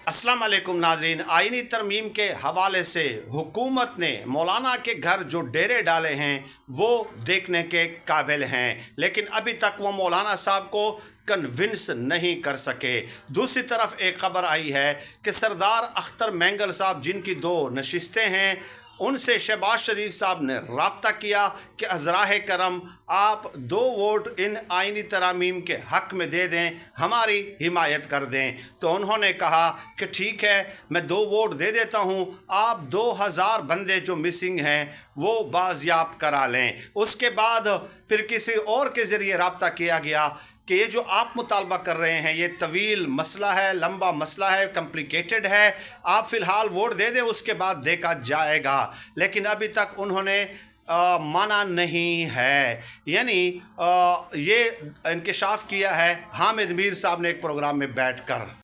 अस्सलाम वालेकुम नाज़रीन। आइनी तरमीम के हवाले से हुकूमत ने मौलाना के घर जो डेरे डाले हैं वो देखने के काबिल हैं, लेकिन अभी तक वो मौलाना साहब को कन्विंस नहीं कर सके। दूसरी तरफ एक ख़बर आई है कि सरदार अख्तर मैंगल साहब जिनकी 2 नशिस्तें हैं, उनसे शहबाज शरीफ साहब ने रब्ता किया कि अज़राह करम आप 2 वोट इन आइनी तरामीम के हक़ में दे दें, हमारी हिमायत कर दें। तो उन्होंने कहा कि ठीक है, मैं 2 वोट दे देता हूँ, आप 2000 बंदे जो मिसिंग हैं वो बाजियाब करा लें। उसके बाद फिर किसी और के ज़रिए रब्ता किया गया कि ये जो आप मुतालबा कर रहे हैं ये तवील मसला है, लंबा मसला है, कम्प्लिकेटेड है, आप फ़िलहाल वोट दे दें, उसके बाद देखा जाएगा। लेकिन अभी तक उन्होंने माना नहीं है। यानी ये इंकशाफ किया है हामिद मीर साहब ने एक प्रोग्राम में बैठ कर।